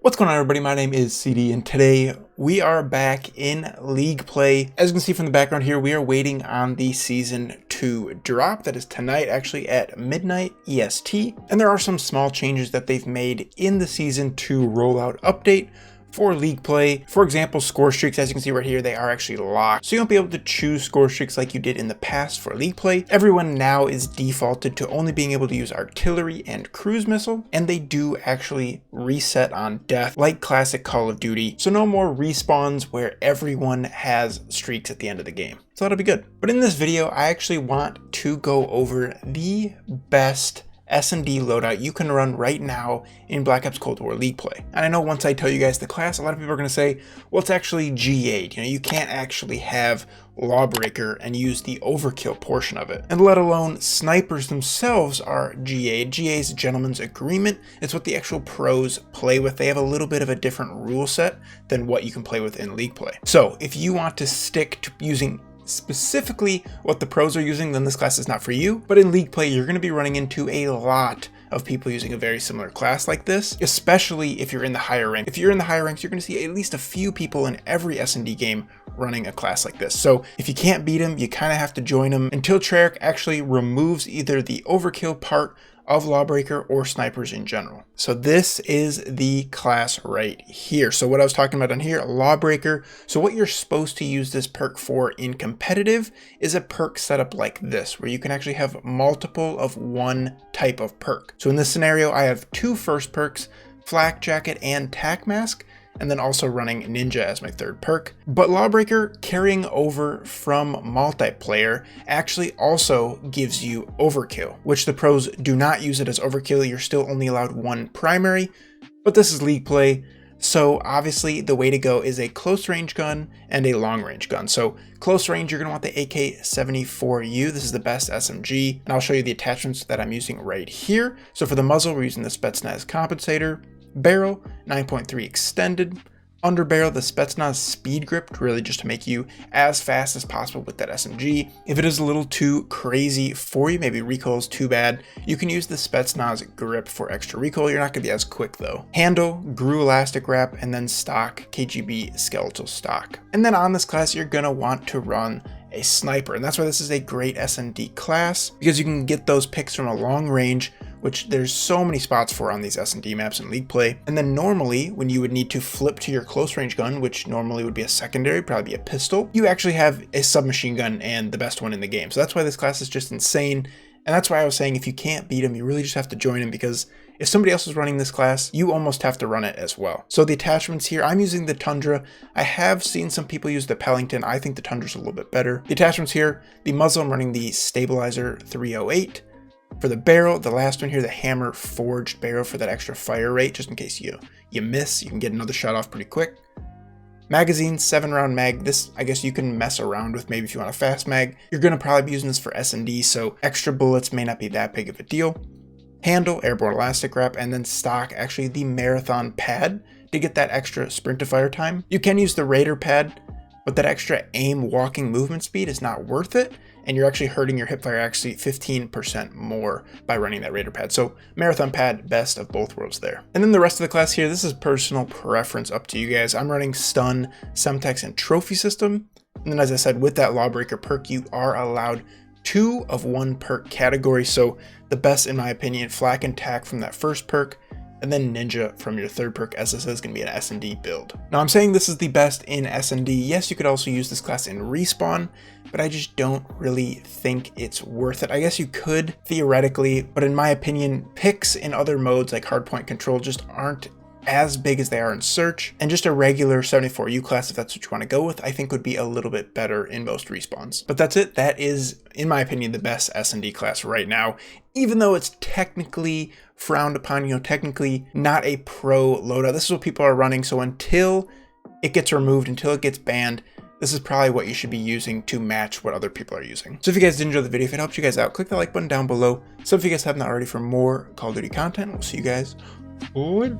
What's going on, everybody? My name is CD, and today we are back in League play. As you can see from the background here, we are waiting on the Season 2 drop. That is tonight, actually at midnight EST. And there are some small changes that they've made in the Season 2 rollout update for League play. For example, score streaks, as you can see right here, they are actually locked. So you won't be able to choose score streaks like you did in the past for League play. Everyone now is defaulted to only being able to use artillery and cruise missile, and they do actually reset on death like classic Call of Duty. So no more respawns where everyone has streaks at the end of the game. So that'll be good. But in this video, I actually want to go over the best SND loadout you can run right now in Black Ops Cold War League play. And I know once I tell you guys the class, a lot of people are going to say, well, it's actually G8. You know, you can't actually have Lawbreaker and use the overkill portion of it. And let alone snipers themselves are GA. GA is a gentleman's agreement. It's what the actual pros play with. They have a little bit of a different rule set than what you can play with in League play. So if you want to stick to using specifically what the pros are using, then this class is not for you. But in League play, you're going to be running into a lot of people using a very similar class like this, especially if you're in the higher rank. If you're in the higher ranks, you're going to see at least a few people in every SND game running a class like this. So if you can't beat them, you kind of have to join them until Treyarch actually removes either the overkill part of Lawbreaker or snipers in general. So this is the class right here. So what I was talking about on here, Lawbreaker. So what you're supposed to use this perk for in competitive is a perk setup like this, where you can actually have multiple of one type of perk. So in this scenario, I have two first perks, Flak Jacket and Tac Mask, and then also running Ninja as my third perk. But Lawbreaker carrying over from multiplayer actually also gives you overkill, which the pros do not use it as overkill. You're still only allowed one primary, but this is League play. So obviously the way to go is a close range gun and a long range gun. So close range, you're gonna want the AK-74U. This is the best SMG, and I'll show you the attachments that I'm using right here. So for the muzzle, we're using the Spetsnaz compensator. Barrel, 9.3 extended. Underbarrel, the Spetsnaz speed grip, really just to make you as fast as possible with that SMG. If it is a little too crazy for you, maybe recoil is too bad, you can use the Spetsnaz grip for extra recoil. You're not going to be as quick though. Handle, GRU elastic wrap, and then stock KGB skeletal stock. And then on this class, you're going to want to run a sniper, and that's why this is a great SND class, because you can get those picks from a long range, which there's so many spots for on these SND maps in League play. And then normally when you would need to flip to your close range gun, which normally would be a secondary, probably be a pistol, you actually have a submachine gun and the best one in the game. So that's why this class is just insane. And that's why I was saying if you can't beat him, you really just have to join him, because if somebody else is running this class, you almost have to run it as well. So the attachments here, I'm using the Tundra. I have seen some people use the Pellington. I think the Tundra's a little bit better. The attachments here, the muzzle, I'm running the Stabilizer 308. For the barrel, the last one here, the hammer forged barrel for that extra fire rate, just in case you miss, you can get another shot off pretty quick. Magazine, 7-round mag. This, I guess you can mess around with maybe if you want a fast mag. You're going to probably be using this for SND, so extra bullets may not be that big of a deal. Handle, airborne elastic wrap, and then stock, actually the marathon pad to get that extra sprint to fire time. You can use the Raider pad, but that extra aim walking movement speed is not worth it, and you're actually hurting your hipfire actually 15% more by running that Raider pad. So marathon pad, best of both worlds there. And then the rest of the class here, this is personal preference, up to you guys. I'm running stun, semtex, and trophy system. And then as I said, with that Lawbreaker perk, you are allowed 2 of 1 perk category. So the best, in my opinion, Flak and Tac from that first perk, and then Ninja from your third perk, as this is going to be an SND build. Now I'm saying this is the best in SND. Yes, you could also use this class in respawn, but I just don't really think it's worth it. I guess you could theoretically, but in my opinion, picks in other modes like hardpoint control just aren't as big as they are in search, and just a regular 74U class, if that's what you want to go with, I think would be a little bit better in most respawns. But that's it. That is, in my opinion, the best SND class right now, even though it's technically frowned upon, you know, technically not a pro loadout. This is what people are running, so until it gets removed, until it gets banned, this is probably what you should be using to match what other people are using. So if you guys did enjoy the video, if it helped you guys out, click the like button down below. So if you guys haven't already, for more Call of Duty content, we'll see you guys later.